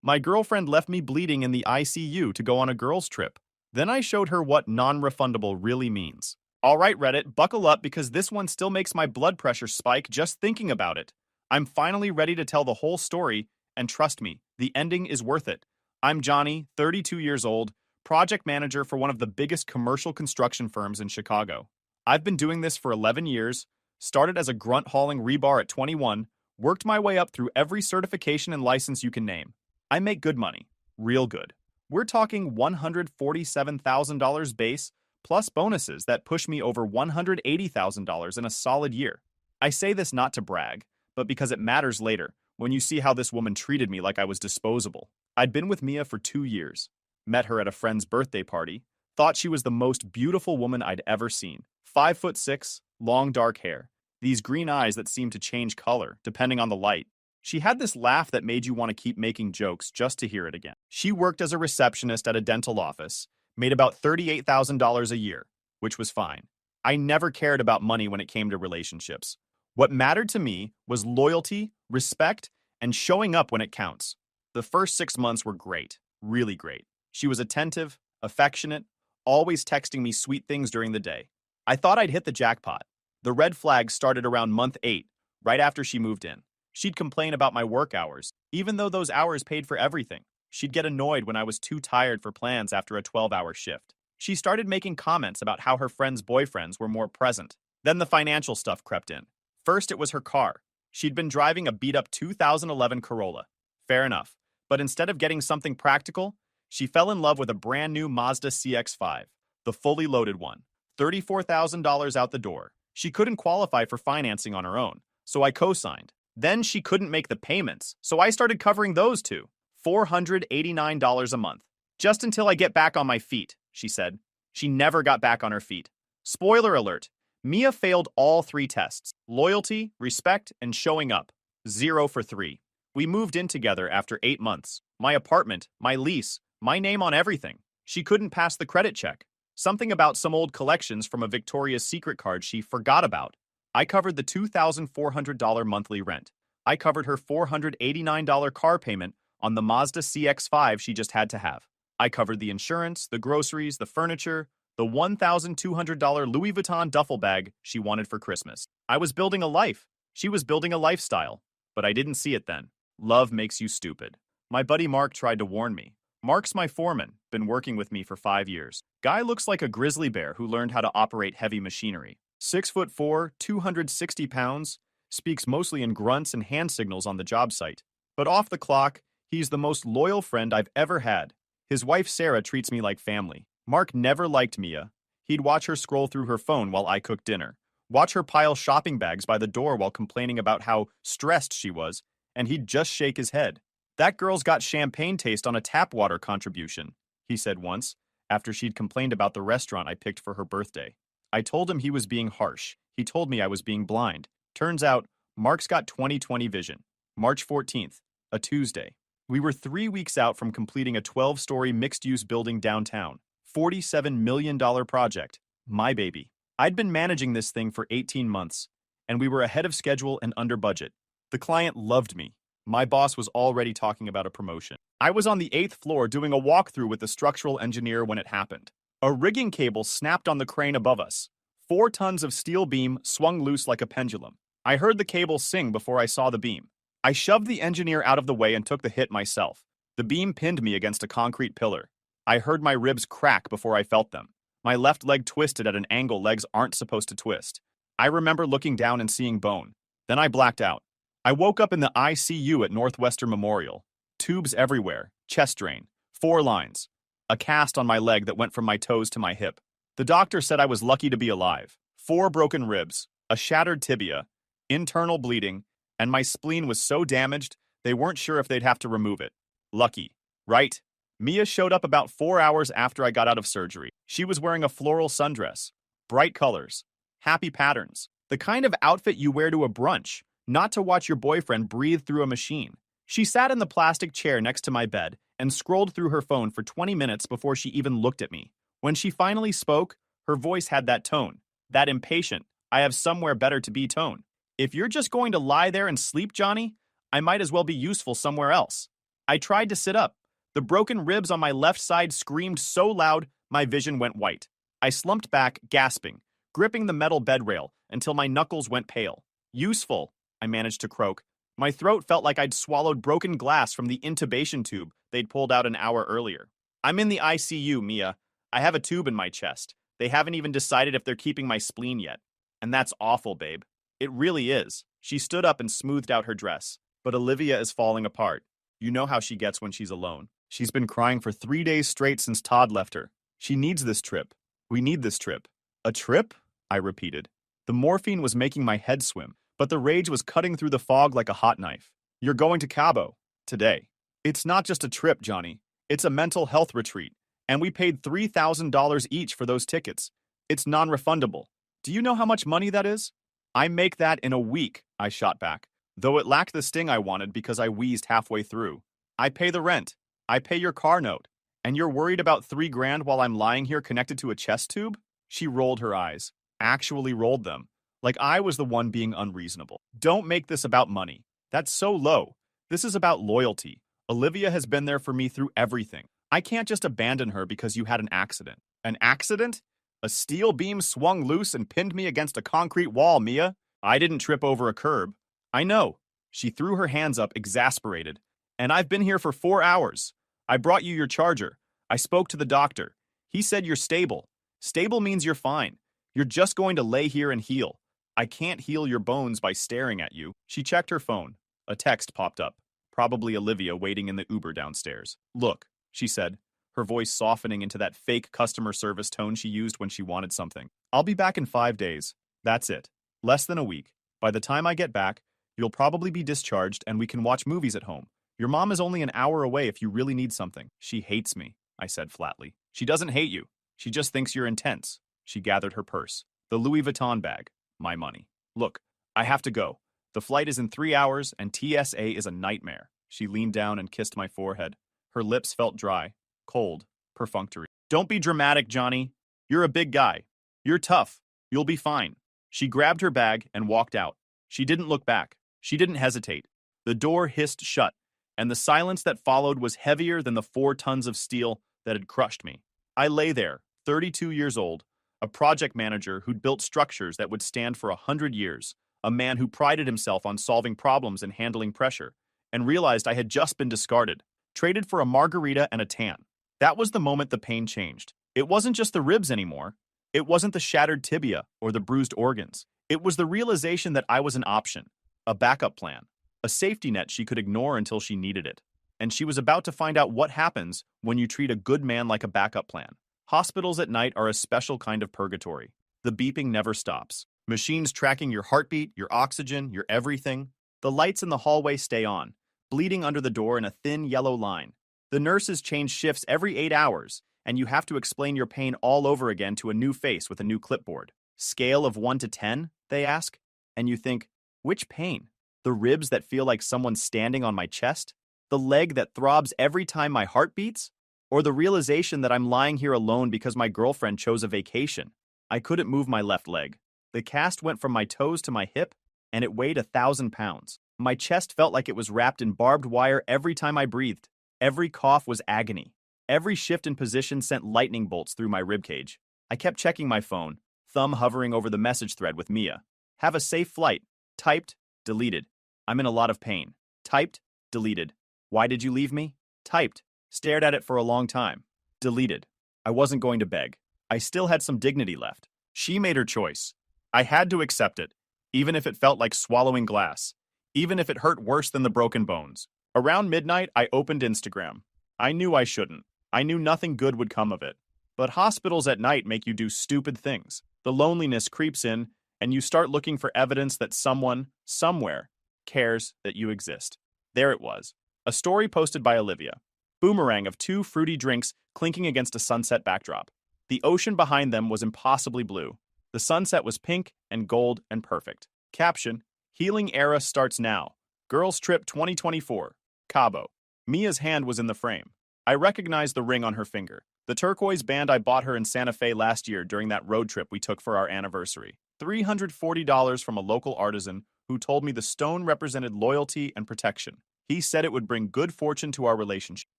My girlfriend left me bleeding in the ICU to go on a girls' trip. Then I showed her what non-refundable really means. All right, Reddit, buckle up because this one still makes my blood pressure spike just thinking about it. I'm finally ready to tell the whole story, and trust me, the ending is worth it. I'm Johnny, 32 years old, project manager for one of the biggest commercial construction firms in Chicago. I've been doing this for 11 years, started as a grunt hauling rebar at 21, worked my way up through every certification and license you can name. I make good money, real good. We're talking $147,000 base, plus bonuses that push me over $180,000 in a solid year. I say this not to brag, but because it matters later, when you see how this woman treated me like I was disposable. I'd been with Mia for 2 years, met her at a friend's birthday party, thought she was the most beautiful woman I'd ever seen. 5'6", long dark hair, these green eyes that seemed to change color depending on the light. She had this laugh that made you want to keep making jokes just to hear it again. She worked as a receptionist at a dental office, made about $38,000 a year, which was fine. I never cared about money when it came to relationships. What mattered to me was loyalty, respect, and showing up when it counts. The first 6 months were great, really great. She was attentive, affectionate, always texting me sweet things during the day. I thought I'd hit the jackpot. The red flags started around month 8, right after she moved in. She'd complain about my work hours, even though those hours paid for everything. She'd get annoyed when I was too tired for plans after a 12-hour shift. She started making comments about how her friends' boyfriends were more present. Then the financial stuff crept in. First, it was her car. She'd been driving a beat-up 2011 Corolla. Fair enough. But instead of getting something practical, she fell in love with a brand new Mazda CX-5, the fully loaded one. $34,000 out the door. She couldn't qualify for financing on her own, so I co-signed. Then she couldn't make the payments, so I started covering those too. $489 a month. Just until I get back on my feet, she said. She never got back on her feet. Spoiler alert, Mia failed all 3 tests. Loyalty, respect, and showing up. 0 for 3. We moved in together after 8 months. My apartment, my lease, my name on everything. She couldn't pass the credit check. Something about some old collections from a Victoria's Secret card she forgot about. I covered the $2,400 monthly rent. I covered her $489 car payment on the Mazda CX-5 she just had to have. I covered the insurance, the groceries, the furniture, the $1,200 Louis Vuitton duffel bag she wanted for Christmas. I was building a life. She was building a lifestyle. But I didn't see it then. Love makes you stupid. My buddy Mark tried to warn me. Mark's my foreman, been working with me for 5 years. Guy looks like a grizzly bear who learned how to operate heavy machinery. 6'4", 260 pounds, speaks mostly in grunts and hand signals on the job site. But off the clock, he's the most loyal friend I've ever had. His wife Sarah treats me like family. Mark never liked Mia. He'd watch her scroll through her phone while I cooked dinner, watch her pile shopping bags by the door while complaining about how stressed she was, and he'd just shake his head. That girl's got champagne taste on a tap water contribution, he said once, after she'd complained about the restaurant I picked for her birthday. I told him he was being harsh. He told me I was being blind. Turns out, Mark's got 20/20 vision. March 14th, a Tuesday. We were 3 weeks out from completing a 12-story mixed-use building downtown. $47 million project. My baby. I'd been managing this thing for 18 months, and we were ahead of schedule and under budget. The client loved me. My boss was already talking about a promotion. I was on the 8th floor doing a walkthrough with the structural engineer when it happened. A rigging cable snapped on the crane above us. 4 tons of steel beam swung loose like a pendulum. I heard the cable sing before I saw the beam. I shoved the engineer out of the way and took the hit myself. The beam pinned me against a concrete pillar. I heard my ribs crack before I felt them. My left leg twisted at an angle legs aren't supposed to twist. I remember looking down and seeing bone. Then I blacked out. I woke up in the ICU at Northwestern Memorial. Tubes everywhere, chest drain, 4 lines. A cast on my leg that went from my toes to my hip. The doctor said I was lucky to be alive. 4 broken ribs, a shattered tibia, internal bleeding, and my spleen was so damaged they weren't sure if they'd have to remove it. Lucky, right? Mia showed up about 4 hours after I got out of surgery. She was wearing a floral sundress, bright colors, happy patterns, the kind of outfit you wear to a brunch, not to watch your boyfriend breathe through a machine. She sat in the plastic chair next to my bed and scrolled through her phone for 20 minutes before she even looked at me. When she finally spoke, her voice had that tone, that impatient, I have somewhere better to be tone. If you're just going to lie there and sleep, Johnny, I might as well be useful somewhere else. I tried to sit up. The broken ribs on my left side screamed so loud, my vision went white. I slumped back, gasping, gripping the metal bed rail until my knuckles went pale. Useful, I managed to croak. My throat felt like I'd swallowed broken glass from the intubation tube they'd pulled out an hour earlier. I'm in the ICU, Mia. I have a tube in my chest. They haven't even decided if they're keeping my spleen yet. And that's awful, babe. It really is. She stood up and smoothed out her dress. But Olivia is falling apart. You know how she gets when she's alone. She's been crying for 3 days straight since Todd left her. She needs this trip. We need this trip. A trip? I repeated. The morphine was making my head swim, but the rage was cutting through the fog like a hot knife. You're going to Cabo. Today. It's not just a trip, Johnny. It's a mental health retreat. And we paid $3,000 each for those tickets. It's non-refundable. Do you know how much money that is? I make that in a week, I shot back, though it lacked the sting I wanted because I wheezed halfway through. I pay the rent. I pay your car note. And you're worried about $3,000 while I'm lying here connected to a chest tube? She rolled her eyes. Actually rolled them. Like I was the one being unreasonable. Don't make this about money. That's so low. This is about loyalty. Olivia has been there for me through everything. I can't just abandon her because you had an accident. An accident? A steel beam swung loose and pinned me against a concrete wall, Mia. I didn't trip over a curb. I know. She threw her hands up, exasperated. And I've been here for 4 hours. I brought you your charger. I spoke to the doctor. He said you're stable. Stable means you're fine. You're just going to lay here and heal. I can't heal your bones by staring at you. She checked her phone. A text popped up. Probably Olivia waiting in the Uber downstairs. Look, she said, her voice softening into that fake customer service tone she used when she wanted something. I'll be back in 5 days. That's it. Less than a week. By the time I get back, you'll probably be discharged and we can watch movies at home. Your mom is only an hour away if you really need something. She hates me, I said flatly. She doesn't hate you. She just thinks you're intense. She gathered her purse. The Louis Vuitton bag. My money. Look, I have to go. The flight is in 3 hours and TSA is a nightmare. She leaned down and kissed my forehead. Her lips felt dry, cold, perfunctory. Don't be dramatic, Johnny. You're a big guy. You're tough. You'll be fine. She grabbed her bag and walked out. She didn't look back. She didn't hesitate. The door hissed shut, and the silence that followed was heavier than the 4 tons of steel that had crushed me. I lay there, 32 years old, a project manager who'd built structures that would stand for 100 years, a man who prided himself on solving problems and handling pressure, and realized I had just been discarded, traded for a margarita and a tan. That was the moment the pain changed. It wasn't just the ribs anymore. It wasn't the shattered tibia or the bruised organs. It was the realization that I was an option, a backup plan, a safety net she could ignore until she needed it. And she was about to find out what happens when you treat a good man like a backup plan. Hospitals at night are a special kind of purgatory. The beeping never stops. Machines tracking your heartbeat, your oxygen, your everything. The lights in the hallway stay on, bleeding under the door in a thin yellow line. The nurses change shifts every 8 hours, and you have to explain your pain all over again to a new face with a new clipboard. Scale of 1 to 10, they ask, and you think, which pain? The ribs that feel like someone's standing on my chest? The leg that throbs every time my heart beats? Or the realization that I'm lying here alone because my girlfriend chose a vacation? I couldn't move my left leg. The cast went from my toes to my hip, and it weighed 1,000 pounds. My chest felt like it was wrapped in barbed wire every time I breathed. Every cough was agony. Every shift in position sent lightning bolts through my ribcage. I kept checking my phone, thumb hovering over the message thread with Mia. Have a safe flight. Typed, deleted. I'm in a lot of pain. Typed, deleted. Why did you leave me? Typed, stared at it for a long time. Deleted. I wasn't going to beg. I still had some dignity left. She made her choice. I had to accept it, even if it felt like swallowing glass, even if it hurt worse than the broken bones. Around midnight, I opened Instagram. I knew I shouldn't. I knew nothing good would come of it. But hospitals at night make you do stupid things. The loneliness creeps in, and you start looking for evidence that someone, somewhere, cares that you exist. There it was. A story posted by Olivia. Boomerang of 2 fruity drinks clinking against a sunset backdrop. The ocean behind them was impossibly blue. The sunset was pink and gold and perfect. Caption, Healing Era starts now. Girls Trip 2024. Cabo. Mia's hand was in the frame. I recognized the ring on her finger. The turquoise band I bought her in Santa Fe last year during that road trip we took for our anniversary. $340 from a local artisan who told me the stone represented loyalty and protection. He said it would bring good fortune to our relationship.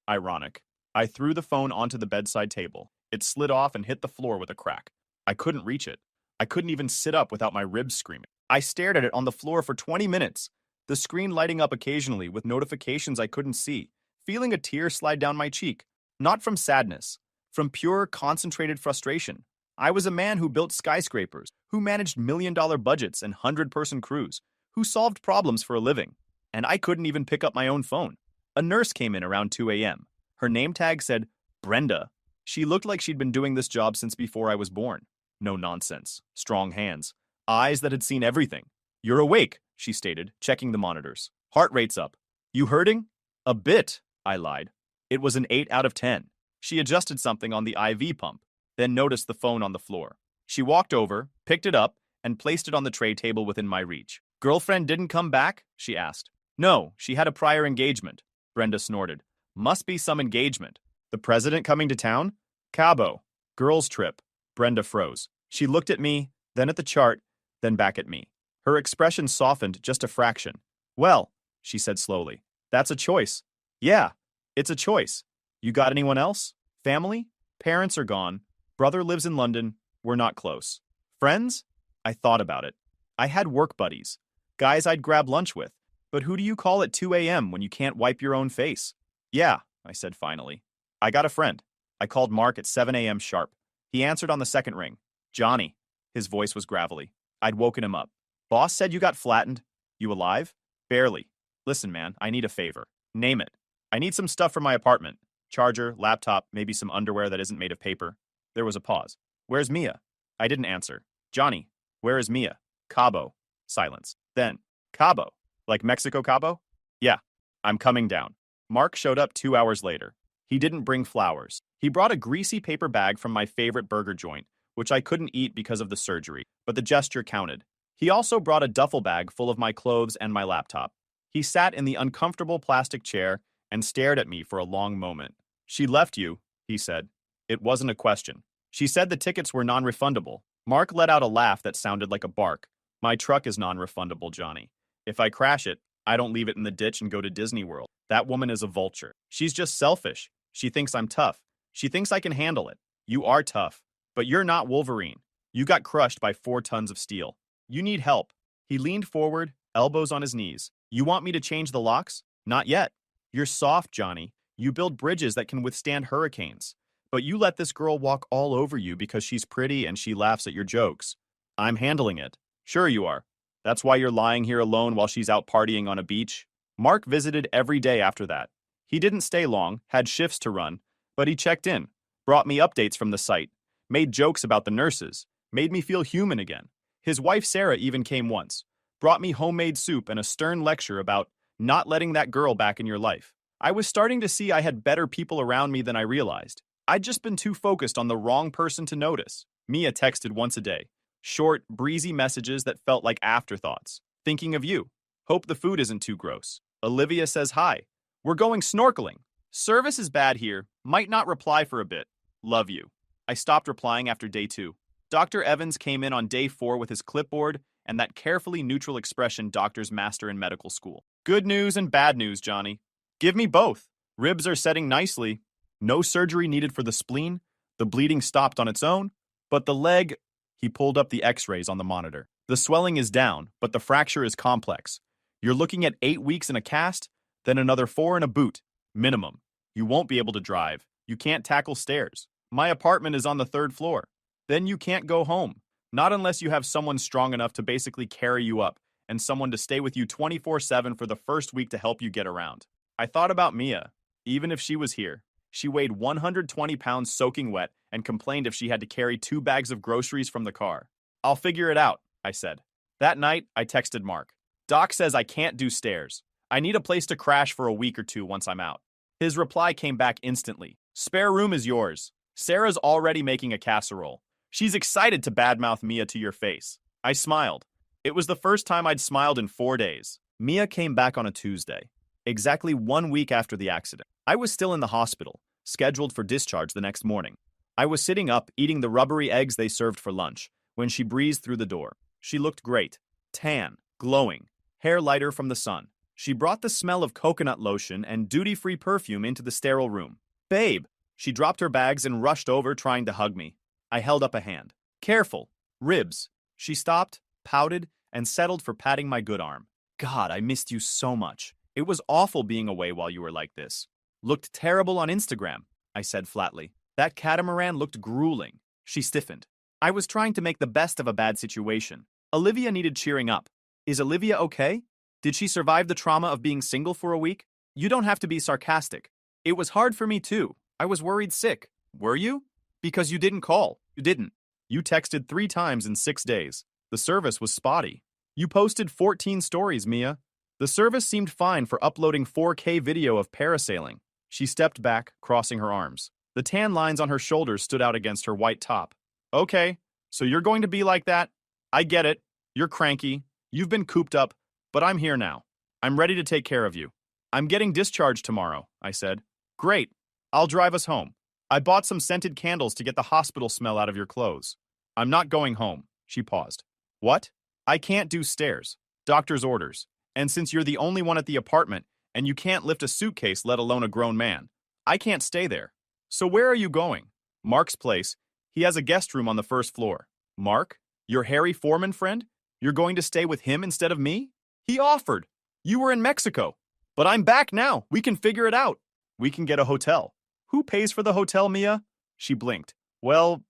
Ironic. I threw the phone onto the bedside table. It slid off and hit the floor with a crack. I couldn't reach it. I couldn't even sit up without my ribs screaming. I stared at it on the floor for 20 minutes, the screen lighting up occasionally with notifications I couldn't see, feeling a tear slide down my cheek. Not from sadness, from pure, concentrated frustration. I was a man who built skyscrapers, who managed million-dollar budgets and 100-person crews, who solved problems for a living. And I couldn't even pick up my own phone. A nurse came in around 2 a.m. Her name tag said, Brenda. She looked like she'd been doing this job since before I was born. No nonsense. Strong hands. Eyes that had seen everything. You're awake, she stated, checking the monitors. Heart rate's up. You hurting? A bit, I lied. It was an 8 out of 10. She adjusted something on the IV pump, then noticed the phone on the floor. She walked over, picked it up, and placed it on the tray table within my reach. Girlfriend didn't come back? She asked. No, she had a prior engagement. Brenda snorted. Must be some engagement. The president coming to town? Cabo. Girls' trip. Brenda froze. She looked at me, then at the chart, then back at me. Her expression softened just a fraction. Well, she said slowly, that's a choice. Yeah, it's a choice. You got anyone else? Family? Parents are gone. Brother lives in London. We're not close. Friends? I thought about it. I had work buddies. Guys I'd grab lunch with. But who do you call at 2 a.m. when you can't wipe your own face? Yeah, I said finally. I got a friend. I called Mark at 7 a.m. sharp. He answered on the second ring. Johnny. His voice was gravelly. I'd woken him up. Boss said you got flattened. You alive? Barely. Listen, man, I need a favor. Name it. I need some stuff for my apartment. Charger, laptop, maybe some underwear that isn't made of paper. There was a pause. Where's Mia? I didn't answer. Johnny, where is Mia? Cabo. Silence. Then, Cabo. Like Mexico Cabo? Yeah, I'm coming down. Mark showed up 2 hours later. He didn't bring flowers. He brought a greasy paper bag from my favorite burger joint, which I couldn't eat because of the surgery, but the gesture counted. He also brought a duffel bag full of my clothes and my laptop. He sat in the uncomfortable plastic chair and stared at me for a long moment. She left you, he said. It wasn't a question. She said the tickets were non-refundable. Mark let out a laugh that sounded like a bark. My truck is non-refundable, Johnny. If I crash it, I don't leave it in the ditch and go to Disney World. That woman is a vulture. She's just selfish. She thinks I'm tough. She thinks I can handle it. You are tough, but you're not Wolverine. You got crushed by 4 tons of steel. You need help. He leaned forward, elbows on his knees. You want me to change the locks? Not yet. You're soft, Johnny. You build bridges that can withstand hurricanes. But you let this girl walk all over you because she's pretty and she laughs at your jokes. I'm handling it. Sure you are. That's why you're lying here alone while she's out partying on a beach. Mark visited every day after that. He didn't stay long, had shifts to run, but he checked in, brought me updates from the site, made jokes about the nurses, made me feel human again. His wife Sarah even came once, brought me homemade soup and a stern lecture about not letting that girl back in your life. I was starting to see I had better people around me than I realized. I'd just been too focused on the wrong person to notice. Mia texted once a day. Short, breezy messages that felt like afterthoughts. Thinking of you. Hope the food isn't too gross. Olivia says hi. We're going snorkeling. Service is bad here. Might not reply for a bit. Love you. I stopped replying after day 2. Dr. Evans came in on day 4 with his clipboard and that carefully neutral expression doctors master in medical school. Good news and bad news, Johnny. Give me both. Ribs are setting nicely. No surgery needed for the spleen. The bleeding stopped on its own. But the leg... He pulled up the x-rays on the monitor. The swelling is down, but the fracture is complex. You're looking at 8 weeks in a cast, then another 4 in a boot. Minimum. You won't be able to drive. You can't tackle stairs. My apartment is on the 3rd floor. Then you can't go home. Not unless you have someone strong enough to basically carry you up and someone to stay with you 24/7 for the first week to help you get around. I thought about Mia. Even if she was here. She weighed 120 pounds soaking wet and complained if she had to carry 2 bags of groceries from the car. I'll figure it out, I said. That night, I texted Mark. Doc says I can't do stairs. I need a place to crash for a week or 2 once I'm out. His reply came back instantly. Spare room is yours. Sarah's already making a casserole. She's excited to badmouth Mia to your face. I smiled. It was the first time I'd smiled in 4 days. Mia came back on a Tuesday, exactly 1 week after the accident. I was still in the hospital, scheduled for discharge the next morning. I was sitting up, eating the rubbery eggs they served for lunch, when she breezed through the door. She looked great. Tan, glowing, hair lighter from the sun. She brought the smell of coconut lotion and duty-free perfume into the sterile room. Babe! She dropped her bags and rushed over, trying to hug me. I held up a hand. Careful. Ribs. She stopped, pouted, and settled for patting my good arm. God, I missed you so much. It was awful being away while you were like this. Looked terrible on Instagram, I said flatly. That catamaran looked grueling. She stiffened. I was trying to make the best of a bad situation. Olivia needed cheering up. Is Olivia okay? Did she survive the trauma of being single for a week? You don't have to be sarcastic. It was hard for me too. I was worried sick. Were you? Because you didn't call. You didn't. You texted 3 times in 6 days. The service was spotty. You posted 14 stories, Mia. The service seemed fine for uploading 4K video of parasailing. She stepped back, crossing her arms. The tan lines on her shoulders stood out against her white top. Okay, so you're going to be like that? I get it. You're cranky. You've been cooped up, but I'm here now. I'm ready to take care of you. I'm getting discharged tomorrow, I said. Great. I'll drive us home. I bought some scented candles to get the hospital smell out of your clothes. I'm not going home. She paused. What? I can't do stairs. Doctor's orders. And since you're the only one at the apartment, and you can't lift a suitcase, let alone a grown man, I can't stay there. So where are you going? Mark's place. He has a guest room on the first floor. Mark? Your Harry Foreman friend? You're going to stay with him instead of me? He offered. You were in Mexico. But I'm back now. We can figure it out. We can get a hotel. Who pays for the hotel, Mia? She blinked. Well,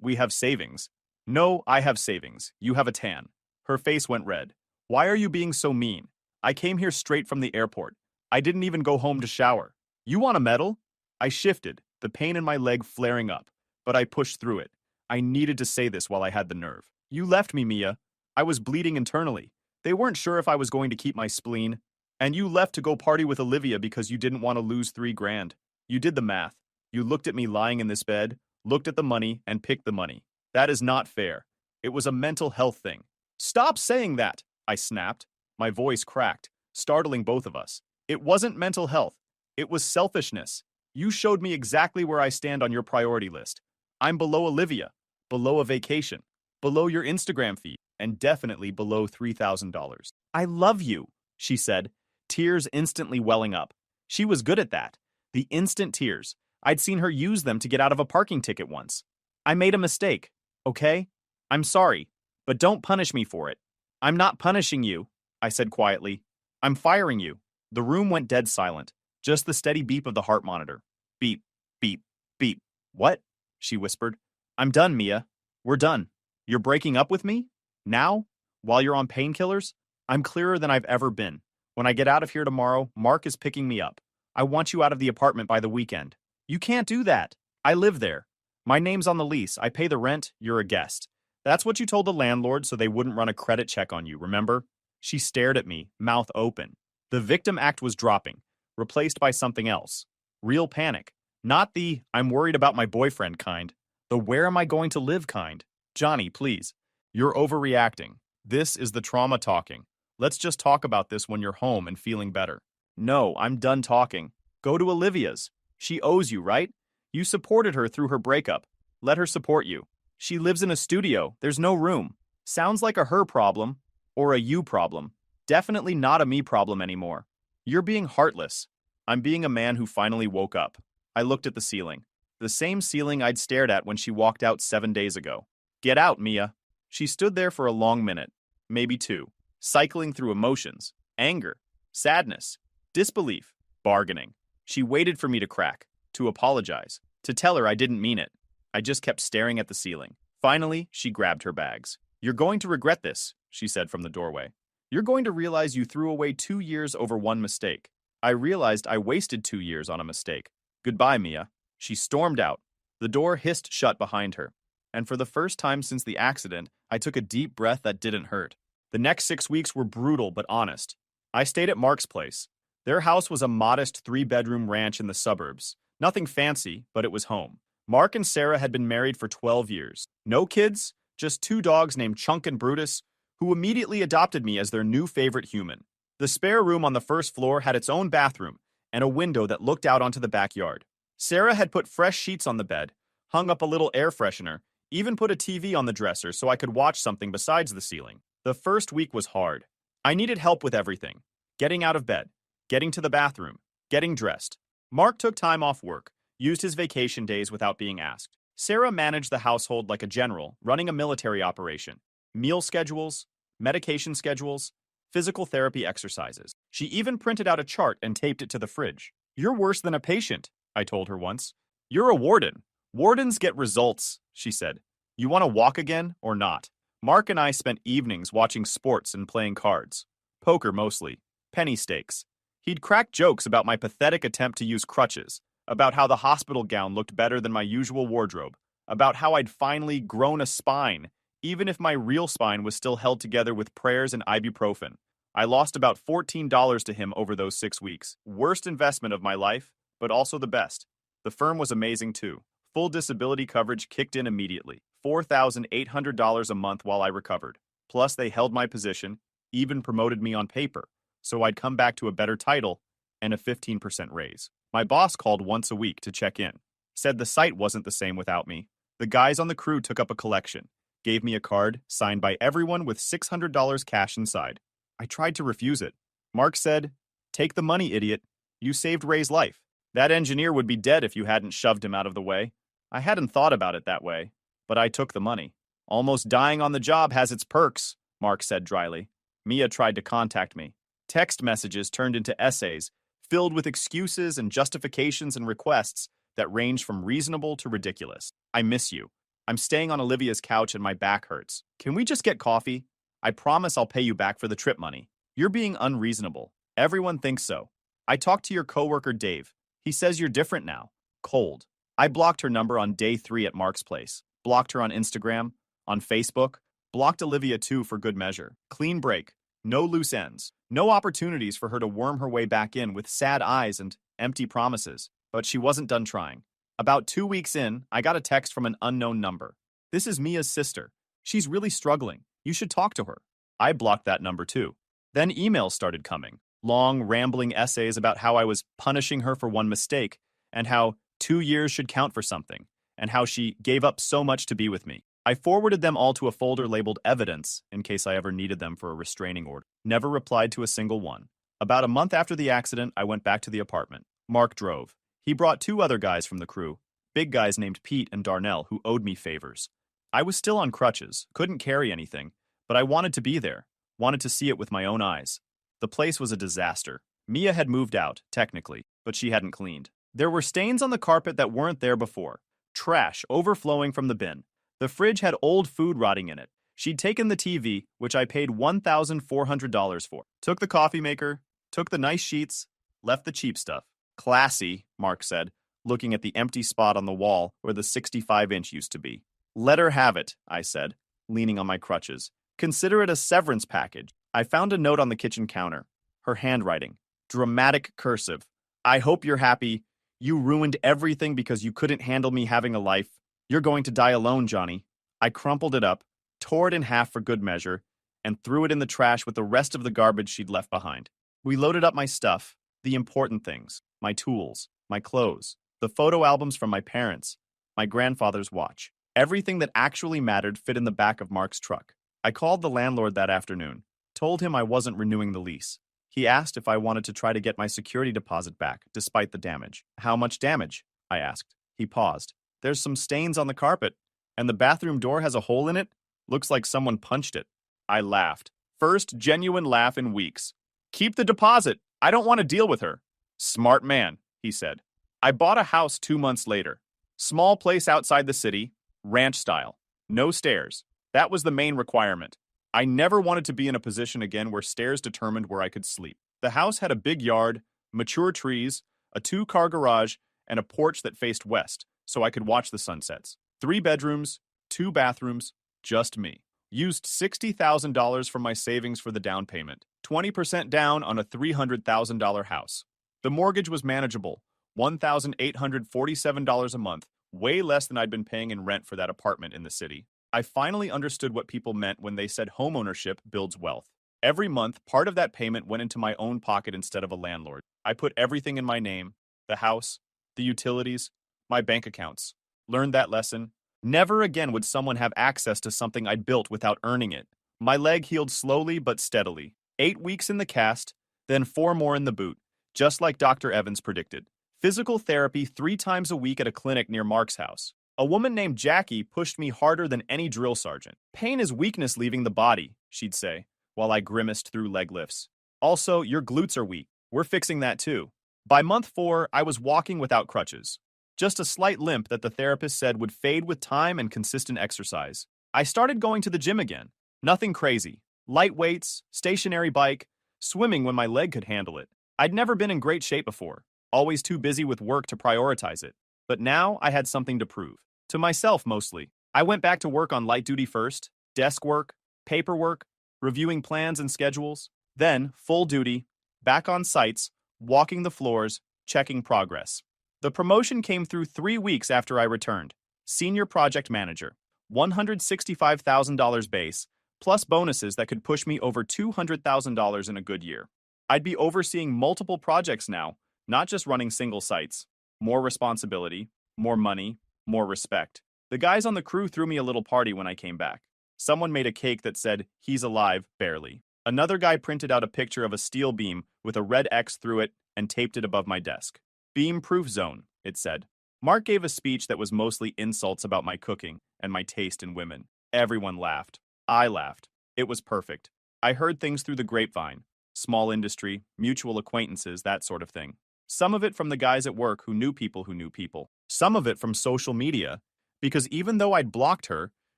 we have savings. No, I have savings. You have a tan. Her face went red. Why are you being so mean? I came here straight from the airport. I didn't even go home to shower. You want a medal? I shifted, the pain in my leg flaring up, but I pushed through it. I needed to say this while I had the nerve. You left me, Mia. I was bleeding internally. They weren't sure if I was going to keep my spleen. And you left to go party with Olivia because you didn't want to lose $3,000. You did the math. You looked at me lying in this bed, looked at the money, and picked the money. That is not fair. It was a mental health thing. Stop saying that, I snapped. My voice cracked, startling both of us. It wasn't mental health. It was selfishness. You showed me exactly where I stand on your priority list. I'm below Olivia, below a vacation, below your Instagram feed, and definitely below $3,000. I love you, she said, tears instantly welling up. She was good at that. The instant tears. I'd seen her use them to get out of a parking ticket once. I made a mistake, okay? I'm sorry, but don't punish me for it. I'm not punishing you, I said quietly. I'm firing you. The room went dead silent, just the steady beep of the heart monitor. Beep, beep, beep. What? She whispered. I'm done, Mia. We're done. You're breaking up with me? Now? While you're on painkillers? I'm clearer than I've ever been. When I get out of here tomorrow, Mark is picking me up. I want you out of the apartment by the weekend. You can't do that. I live there. My name's on the lease. I pay the rent. You're a guest. That's what you told the landlord so they wouldn't run a credit check on you, remember? She stared at me, mouth open. The victim act was dropping, replaced by something else. Real panic. Not the I'm worried about my boyfriend kind. The where am I going to live kind. Johnny, please. You're overreacting. This is the trauma talking. Let's just talk about this when you're home and feeling better. No, I'm done talking. Go to Olivia's. She owes you, right? You supported her through her breakup. Let her support you. She lives in a studio. There's no room. Sounds like a her problem. Or a you problem. Definitely not a me problem anymore. You're being heartless. I'm being a man who finally woke up. I looked at the ceiling. The same ceiling I'd stared at when she walked out 7 days ago. Get out, Mia. She stood there for a long minute. Maybe 2. Cycling through emotions. Anger. Sadness. Disbelief. Bargaining. She waited for me to crack. To apologize. To tell her I didn't mean it. I just kept staring at the ceiling. Finally, she grabbed her bags. You're going to regret this, she said from the doorway. You're going to realize you threw away 2 years over one mistake. I realized I wasted 2 years on a mistake. Goodbye, Mia. She stormed out. The door hissed shut behind her. And for the first time since the accident, I took a deep breath that didn't hurt. The next 6 weeks were brutal but honest. I stayed at Mark's place. Their house was a modest 3-bedroom ranch in the suburbs. Nothing fancy, but it was home. Mark and Sarah had been married for 12 years. No kids, just 2 dogs named Chunk and Brutus, who immediately adopted me as their new favorite human. The spare room on the first floor had its own bathroom and a window that looked out onto the backyard. Sarah had put fresh sheets on the bed, hung up a little air freshener, even put a TV on the dresser so I could watch something besides the ceiling. The first week was hard. I needed help with everything. Getting out of bed, getting to the bathroom, getting dressed. Mark took time off work, used his vacation days without being asked. Sarah managed the household like a general, running a military operation. Meal schedules, medication schedules, physical therapy exercises. She even printed out a chart and taped it to the fridge. "You're worse than a patient," I told her once. "You're a warden. Wardens get results," she said. "You want to walk again or not?" Mark and I spent evenings watching sports and playing cards. Poker mostly. Penny stakes. He'd crack jokes about my pathetic attempt to use crutches, about how the hospital gown looked better than my usual wardrobe, about how I'd finally grown a spine, even if my real spine was still held together with prayers and ibuprofen. I lost about $14 to him over those 6 weeks. Worst investment of my life, but also the best. The firm was amazing too. Full disability coverage kicked in immediately. $4,800 a month while I recovered. Plus, they held my position, even promoted me on paper, so I'd come back to a better title and a 15% raise. My boss called once a week to check in. Said the site wasn't the same without me. The guys on the crew took up a collection, gave me a card signed by everyone with $600 cash inside. I tried to refuse it. Mark said, "Take the money, idiot. You saved Ray's life. That engineer would be dead if you hadn't shoved him out of the way." I hadn't thought about it that way, but I took the money. "Almost dying on the job has its perks," Mark said dryly. Mia tried to contact me. Text messages turned into essays, filled with excuses and justifications and requests that range from reasonable to ridiculous. "I miss you. I'm staying on Olivia's couch and my back hurts. Can we just get coffee? I promise I'll pay you back for the trip money. You're being unreasonable. Everyone thinks so. I talked to your coworker Dave. He says you're different now. Cold." I blocked her number on day 3 at Mark's place. Blocked her on Instagram, on Facebook. Blocked Olivia too for good measure. Clean break. No loose ends. No opportunities for her to worm her way back in with sad eyes and empty promises. But she wasn't done trying. About 2 weeks in, I got a text from an unknown number. "This is Mia's sister. She's really struggling. You should talk to her." I blocked that number too. Then emails started coming. Long, rambling essays about how I was punishing her for one mistake, and how 2 years should count for something, and how she gave up so much to be with me. I forwarded them all to a folder labeled evidence in case I ever needed them for a restraining order. Never replied to a single one. About a month after the accident, I went back to the apartment. Mark drove. He brought 2 other guys from the crew, big guys named Pete and Darnell, who owed me favors. I was still on crutches, couldn't carry anything, but I wanted to be there, wanted to see it with my own eyes. The place was a disaster. Mia had moved out, technically, but she hadn't cleaned. There were stains on the carpet that weren't there before. Trash overflowing from the bin. The fridge had old food rotting in it. She'd taken the TV, which I paid $1,400 for. Took the coffee maker, took the nice sheets, left the cheap stuff. "Classy," Mark said, looking at the empty spot on the wall where the 65-inch used to be. "Let her have it," I said, leaning on my crutches. "Consider it a severance package." I found a note on the kitchen counter. Her handwriting. Dramatic cursive. "I hope you're happy. You ruined everything because you couldn't handle me having a life. You're going to die alone, Johnny." I crumpled it up, tore it in half for good measure, and threw it in the trash with the rest of the garbage she'd left behind. We loaded up my stuff, the important things, my tools, my clothes, the photo albums from my parents, my grandfather's watch. Everything that actually mattered fit in the back of Mark's truck. I called the landlord that afternoon, told him I wasn't renewing the lease. He asked if I wanted to try to get my security deposit back, despite the damage. "How much damage?" I asked. He paused. "There's some stains on the carpet, and the bathroom door has a hole in it. Looks like someone punched it." I laughed. First genuine laugh in weeks. "Keep the deposit. I don't want to deal with her." "Smart man," he said. I bought a house 2 months later. Small place outside the city, ranch style. No stairs. That was the main requirement. I never wanted to be in a position again where stairs determined where I could sleep. The house had a big yard, mature trees, a 2-car garage, and a porch that faced west, so I could watch the sunsets. 3 bedrooms, 2 bathrooms, just me. Used $60,000 from my savings for the down payment. 20% down on a $300,000 house. The mortgage was manageable, $1,847 a month, way less than I'd been paying in rent for that apartment in the city. I finally understood what people meant when they said homeownership builds wealth. Every month, part of that payment went into my own pocket instead of a landlord. I put everything in my name, the house, the utilities, my bank accounts. Learned that lesson. Never again would someone have access to something I'd built without earning it. My leg healed slowly but steadily. 8 weeks in the cast, then 4 more in the boot, just like Dr. Evans predicted. Physical therapy 3 times a week at a clinic near Mark's house. A woman named Jackie pushed me harder than any drill sergeant. Pain is weakness leaving the body, she'd say, while I grimaced through leg lifts. Also, your glutes are weak. We're fixing that too. By month 4, I was walking without crutches. Just a slight limp that the therapist said would fade with time and consistent exercise. I started going to the gym again. Nothing crazy. Light weights, stationary bike, swimming when my leg could handle it. I'd never been in great shape before, always too busy with work to prioritize it. But now I had something to prove. To myself, mostly. I went back to work on light duty first, desk work, paperwork, reviewing plans and schedules. Then, full duty, back on sites, walking the floors, checking progress. The promotion came through 3 weeks after I returned. Senior project manager. $165,000 base, plus bonuses that could push me over $200,000 in a good year. I'd be overseeing multiple projects now, not just running single sites. More responsibility, more money, more respect. The guys on the crew threw me a little party when I came back. Someone made a cake that said, "He's alive, barely." Another guy printed out a picture of a steel beam with a red X through it and taped it above my desk. Beam-proof zone, it said. Mark gave a speech that was mostly insults about my cooking and my taste in women. Everyone laughed. I laughed. It was perfect. I heard things through the grapevine. Small industry, mutual acquaintances, that sort of thing. Some of it from the guys at work who knew people who knew people. Some of it from social media, because even though I'd blocked her,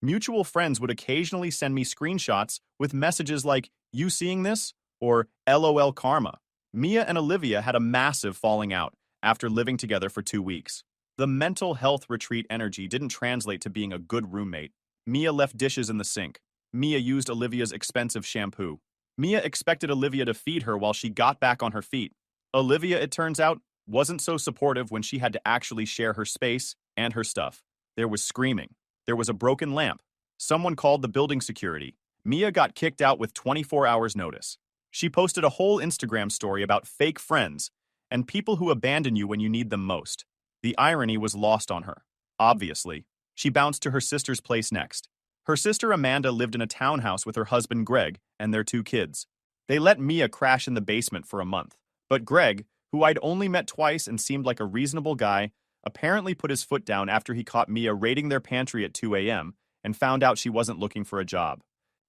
mutual friends would occasionally send me screenshots with messages like, "You seeing this?" or "LOL karma." Mia and Olivia had a massive falling out after living together for 2 weeks. The mental health retreat energy didn't translate to being a good roommate. Mia left dishes in the sink. Mia used Olivia's expensive shampoo. Mia expected Olivia to feed her while she got back on her feet. Olivia, it turns out, wasn't so supportive when she had to actually share her space and her stuff. There was screaming. There was a broken lamp. Someone called the building security. Mia got kicked out with 24 hours notice. She posted a whole Instagram story about fake friends and people who abandon you when you need them most. The irony was lost on her. Obviously, she bounced to her sister's place next. Her sister Amanda lived in a townhouse with her husband Greg and their 2 kids. They let Mia crash in the basement for a month. But Greg, who I'd only met twice and seemed like a reasonable guy, apparently put his foot down after he caught Mia raiding their pantry at 2 a.m. and found out she wasn't looking for a job.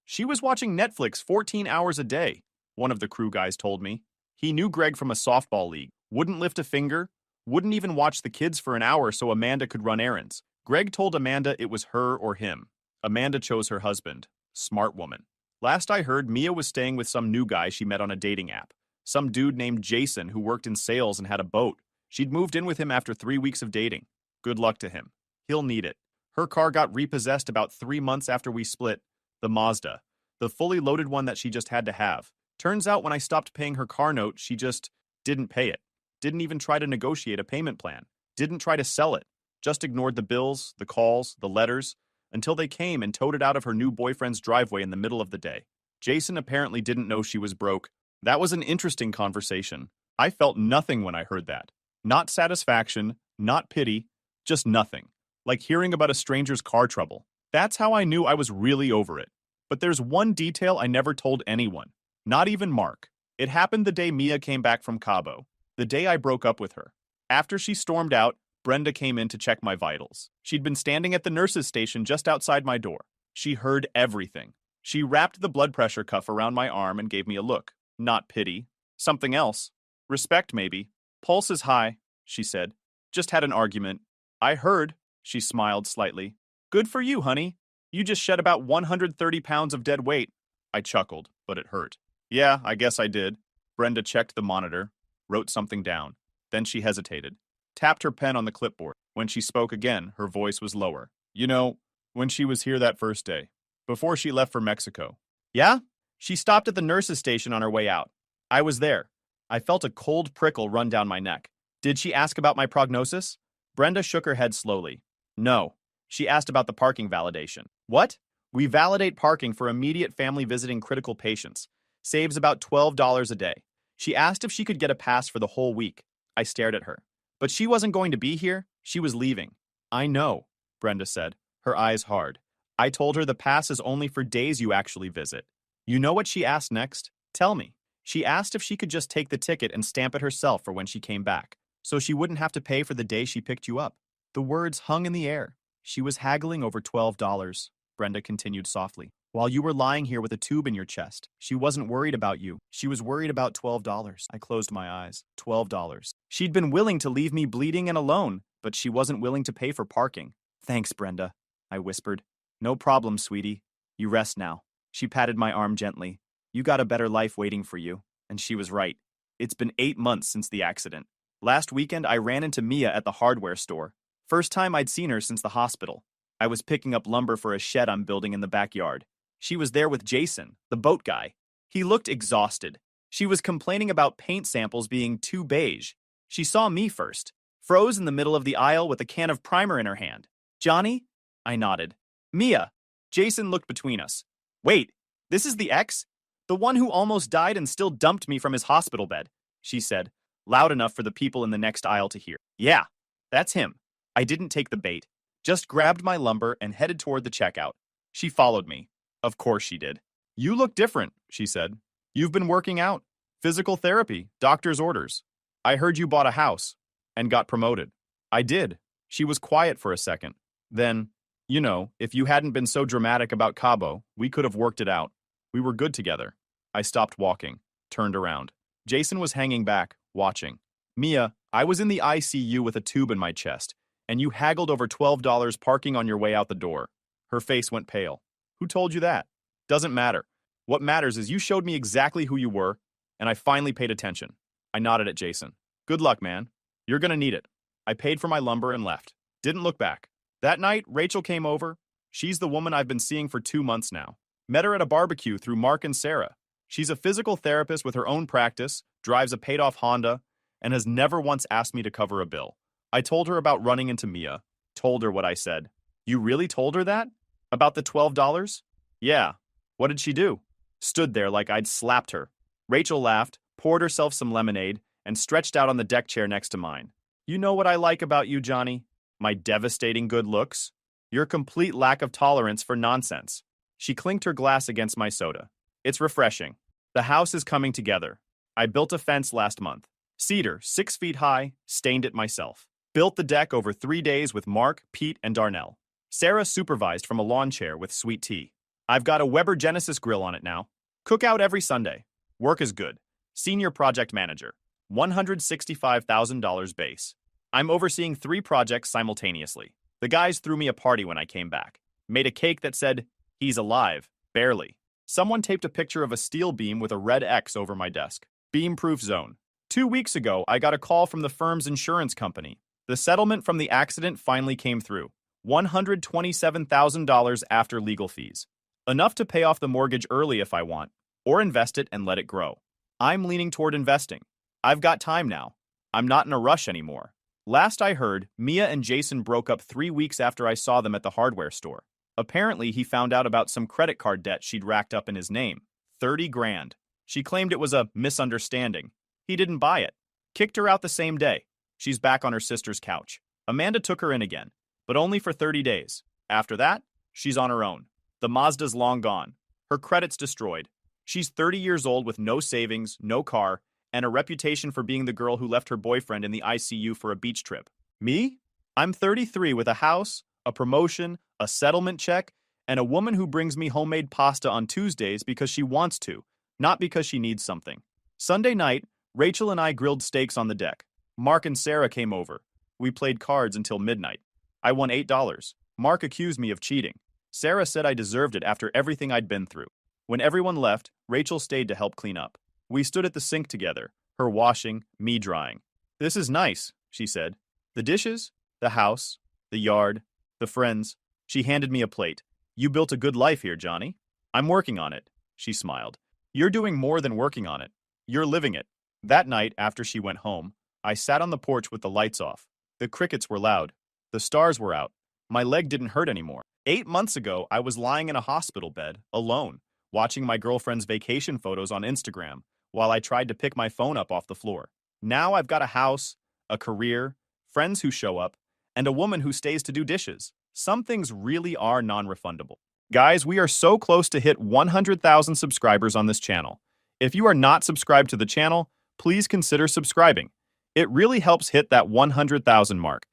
She was watching Netflix 14 hours a day, one of the crew guys told me. He knew Greg from a softball league, wouldn't lift a finger, wouldn't even watch the kids for an hour so Amanda could run errands. Greg told Amanda it was her or him. Amanda chose her husband. Smart woman. Last I heard, Mia was staying with some new guy she met on a dating app. Some dude named Jason who worked in sales and had a boat. She'd moved in with him after 3 weeks of dating. Good luck to him. He'll need it. Her car got repossessed about 3 months after we split. The Mazda. The fully loaded one that she just had to have. Turns out when I stopped paying her car note, she just didn't pay it. Didn't even try to negotiate a payment plan. Didn't try to sell it. Just ignored the bills, the calls, the letters, until they came and towed it out of her new boyfriend's driveway in the middle of the day. Jason apparently didn't know she was broke. That was an interesting conversation. I felt nothing when I heard that. Not satisfaction, not pity, just nothing. Like hearing about a stranger's car trouble. That's how I knew I was really over it. But there's one detail I never told anyone. Not even Mark. It happened the day Mia came back from Cabo. The day I broke up with her. After she stormed out, Brenda came in to check my vitals. She'd been standing at the nurse's station just outside my door. She heard everything. She wrapped the blood pressure cuff around my arm and gave me a look. Not pity. Something else. Respect, maybe. Pulse is high, she said. Just had an argument. I heard, she smiled slightly. Good for you, honey. You just shed about 130 pounds of dead weight. I chuckled, but it hurt. Yeah, I guess I did. Brenda checked the monitor, wrote something down. Then she hesitated, tapped her pen on the clipboard. When she spoke again, her voice was lower. You know, when she was here that first day, before she left for Mexico. Yeah? She stopped at the nurse's station on her way out. I was there. I felt a cold prickle run down my neck. Did she ask about my prognosis? Brenda shook her head slowly. No. She asked about the parking validation. What? We validate parking for immediate family visiting critical patients. Saves about $12 a day. She asked if she could get a pass for the whole week. I stared at her. But she wasn't going to be here. She was leaving. I know, Brenda said, her eyes hard. I told her the pass is only for days you actually visit. You know what she asked next? Tell me. She asked if she could just take the ticket and stamp it herself for when she came back, so she wouldn't have to pay for the day she picked you up. The words hung in the air. She was haggling over $12, Brenda continued softly. While you were lying here with a tube in your chest, she wasn't worried about you. She was worried about $12. I closed my eyes. $12. She'd been willing to leave me bleeding and alone, but she wasn't willing to pay for parking. Thanks, Brenda, I whispered. No problem, sweetie. You rest now. She patted my arm gently. You got a better life waiting for you. And she was right. It's been 8 months since the accident. Last weekend, I ran into Mia at the hardware store. First time I'd seen her since the hospital. I was picking up lumber for a shed I'm building in the backyard. She was there with Jason, the boat guy. He looked exhausted. She was complaining about paint samples being too beige. She saw me first, froze in the middle of the aisle with a can of primer in her hand. Johnny? I nodded. Mia. Jason looked between us. Wait, this is the ex? The one who almost died and still dumped me from his hospital bed, she said, loud enough for the people in the next aisle to hear. Yeah, that's him. I didn't take the bait, just grabbed my lumber and headed toward the checkout. She followed me. Of course she did. You look different, she said. You've been working out. Physical therapy, doctor's orders. I heard you bought a house and got promoted. I did. She was quiet for a second. Then, if you hadn't been so dramatic about Cabo, we could have worked it out. We were good together. I stopped walking, turned around. Jason was hanging back, watching. Mia, I was in the ICU with a tube in my chest, and you haggled over $12 parking on your way out the door. Her face went pale. Who told you that? Doesn't matter. What matters is you showed me exactly who you were, and I finally paid attention. I nodded at Jason. Good luck, man. You're gonna need it. I paid for my lumber and left. Didn't look back. That night, Rachel came over. She's the woman I've been seeing for 2 months now. Met her at a barbecue through Mark and Sarah. She's a physical therapist with her own practice, drives a paid-off Honda, and has never once asked me to cover a bill. I told her about running into Mia. Told her what I said. You really told her that? About the $12? Yeah. What did she do? Stood there like I'd slapped her. Rachel laughed, poured herself some lemonade, and stretched out on the deck chair next to mine. You know what I like about you, Johnny? My devastating good looks. Your complete lack of tolerance for nonsense. She clinked her glass against my soda. It's refreshing. The house is coming together. I built a fence last month. Cedar, 6 feet high, stained it myself. Built the deck over 3 days with Mark, Pete, and Darnell. Sarah supervised from a lawn chair with sweet tea. I've got a Weber Genesis grill on it now. Cook out every Sunday. Work is good. Senior project manager. $165,000 base. I'm overseeing 3 projects simultaneously. The guys threw me a party when I came back. Made a cake that said, he's alive, barely. Someone taped a picture of a steel beam with a red X over my desk. Beam-proof zone. 2 weeks ago, I got a call from the firm's insurance company. The settlement from the accident finally came through. $127,000 after legal fees. Enough to pay off the mortgage early if I want, or invest it and let it grow. I'm leaning toward investing. I've got time now. I'm not in a rush anymore. Last I heard, Mia and Jason broke up 3 weeks after I saw them at the hardware store. Apparently, he found out about some credit card debt she'd racked up in his name. 30 grand. She claimed it was a misunderstanding. He didn't buy it. Kicked her out the same day. She's back on her sister's couch. Amanda took her in again, but only for 30 days. After that, she's on her own. The Mazda's long gone. Her credit's destroyed. She's 30 years old with no savings, no car, and a reputation for being the girl who left her boyfriend in the ICU for a beach trip. Me? I'm 33 with a house, a promotion, a settlement check, and a woman who brings me homemade pasta on Tuesdays because she wants to, not because she needs something. Sunday night, Rachel and I grilled steaks on the deck. Mark and Sarah came over. We played cards until midnight. I won $8. Mark accused me of cheating. Sarah said I deserved it after everything I'd been through. When everyone left, Rachel stayed to help clean up. We stood at the sink together, her washing, me drying. This is nice, she said. The dishes, the house, the yard, the friends. She handed me a plate. You built a good life here, Johnny. I'm working on it, she smiled. You're doing more than working on it. You're living it. That night, after she went home, I sat on the porch with the lights off. The crickets were loud. The stars were out. My leg didn't hurt anymore. 8 months ago, I was lying in a hospital bed, alone, watching my girlfriend's vacation photos on Instagram while I tried to pick my phone up off the floor. Now I've got a house, a career, friends who show up, and a woman who stays to do dishes. Some things really are non-refundable. Guys, we are so close to hit 100,000 subscribers on this channel. If you are not subscribed to the channel, please consider subscribing. It really helps hit that 100,000 mark.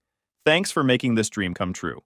Thanks for making this dream come true.